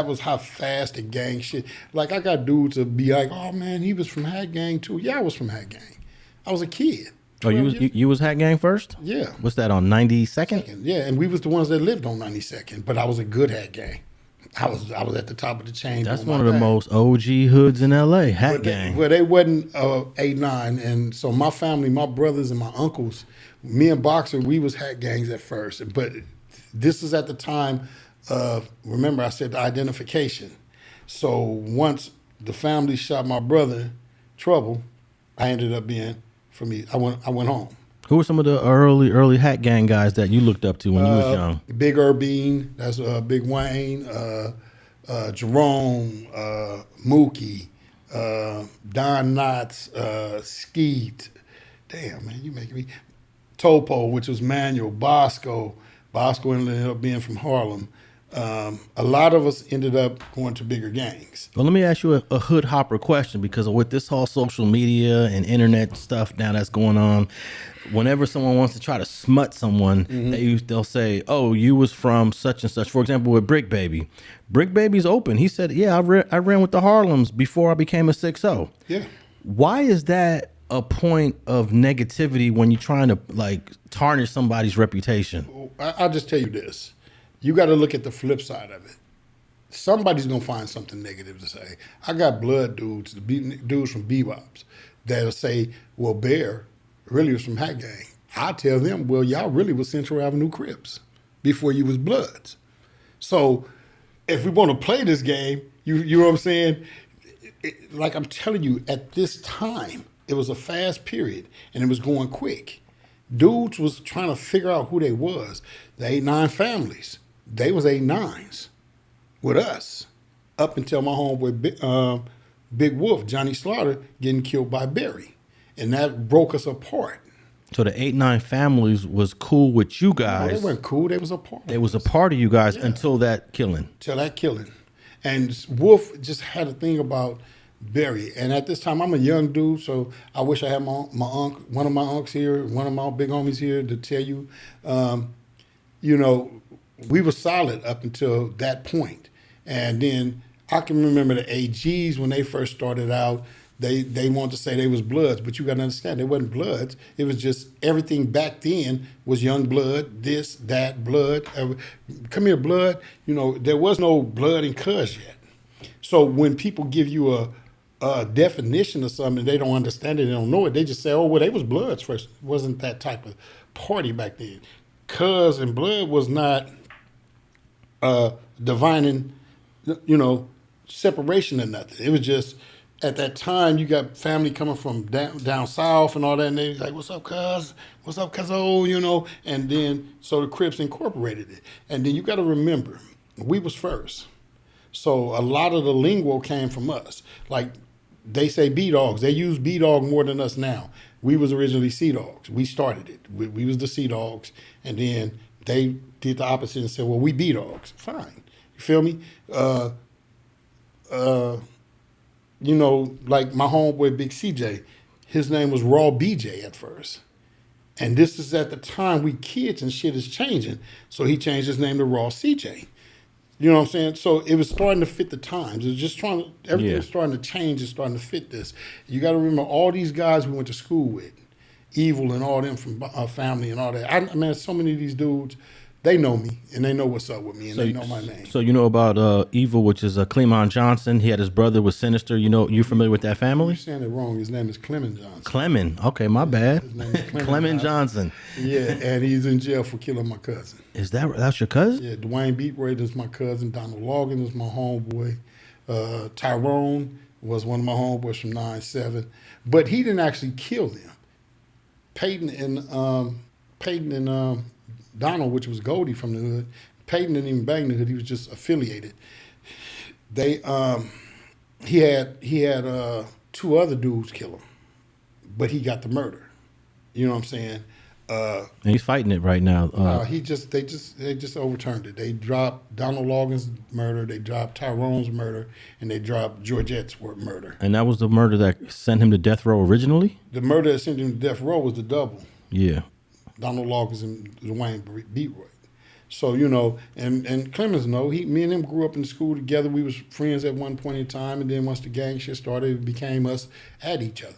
That was how fast the gang shit. Like I got dudes to be like, "Oh man, he was from Hat Gang too." Yeah, I was from Hat Gang. I was a kid. Oh, you was Hat Gang first? Yeah. What's that on 92nd? Yeah, and we was the ones that lived on 92nd. But I was a good Hat Gang. I was at the top of the chain. That's one of the most OG hoods in LA. Hat Gang. Well, they wasn't 8, 9, and so my family, my brothers and my uncles, me and Boxer, we was Hat Gangs at first. But this is at the time of, remember I said the identification. So once the family shot my brother, Trouble, I ended up being from I went home. Who were some of the early Hat Gang guys that you looked up to when you was young? Big Urbine, that's Big Wayne, Jerome, Mookie, Don Knotts, Skeet. Damn, man, you making me. Topo, which was Manuel, Bosco. Bosco ended up being from Harlem. A lot of us ended up going to bigger gangs. Well, let me ask you a hood hopper question, because with this whole social media and internet stuff now that's going on, whenever someone wants to try to smut someone, they'll say, "Oh, you was from such and such." For example, with Brick Baby. Brick Baby's open. He said, "Yeah, I ran with the Harlems before I became a 6-0." Yeah. Why is that a point of negativity when you're trying to like tarnish somebody's reputation? I'll just tell you this. You got to look at the flip side of it. Somebody's going to find something negative to say. I got blood dudes, dudes from Bebops, that'll say, well, Bear really was from Hat Gang. I tell them, well, y'all really was Central Avenue Crips before you was Bloods. So if we want to play this game, you know what I'm saying? Like I'm telling you, at this time, it was a fast period and it was going quick. Dudes was trying to figure out who they was. The 8-9 families. They was 8-9s with us up until my homeboy Big Wolf, Johnny Slaughter, getting killed by Barry. And that broke us apart. So the 8-9 families was cool with you guys. No, they weren't cool. They was a part of They was a part of you guys until that killing. Till that killing. And Wolf just had a thing about Barry. And at this time, I'm a young dude, so I wish I had my uncle, one of my uncles here, one of my big homies here to tell you, you know, we were solid up until that point. And then I can remember the AGs when they first started out, they wanted to say they was Bloods, but you got to understand, they wasn't Bloods. It was just everything back then was young blood, this, that, blood. Come here, blood. You know, there was no blood and cuz yet. So when people give you a definition of something, they don't understand it, they don't know it, they just say, oh, well, they was Bloods first. It wasn't that type of party back then. Cuz and blood was not divining, you know, separation or nothing. It was just, at that time, you got family coming from down south and all that, and they like, what's up, cuz? What's up, cuz-o? You know? And then, so the Crips incorporated it. And then you got to remember, we was first. So a lot of the lingo came from us. Like, they say B-Dogs. They use B-Dog more than us now. We was originally C-Dogs. We started it. We was the C-Dogs. And then they did the opposite and said, well, we B-Dogs. Fine. You feel me? You know, like my homeboy, Big CJ, his name was Raw BJ at first. And this is at the time we kids and shit is changing. So he changed his name to Raw CJ. You know what I'm saying? So it was starting to fit the times. It was just everything was starting to change and starting to fit this. You got to remember all these guys we went to school with, Evil and all them from our family and all that. I mean, so many of these dudes, they know me and they know what's up with me and they know my name. So you know about Evil, which is Clemon Johnson. He had his brother with Sinister. You know, you familiar with that family? You're saying it wrong. His name is Clemon Johnson. Clemon. Okay, my bad. His name is Clemon Johnson. Yeah, and he's in jail for killing my cousin. That's your cousin? Yeah, Dwayne Beatright is my cousin. Donald Logan is my homeboy. Tyrone was one of my homeboys from 9-7. But he didn't actually kill them. Peyton and Donald, which was Goldie from the hood, Peyton didn't even bang the hood. He was just affiliated. They he had 2 other dudes kill him, but he got the murder. You know what I'm saying? And he's fighting it right now. They just overturned it. They dropped Donald Logan's murder, they dropped Tyrone's murder, and they dropped Georgette's murder. And that was the murder that sent him to death row originally? The murder that sent him to death row was the double. Yeah. Donald Logan and Dwayne Beatright. So, and Clemens me and him grew up in school together. We was friends at one point in time, and then once the gang shit started, it became us at each other.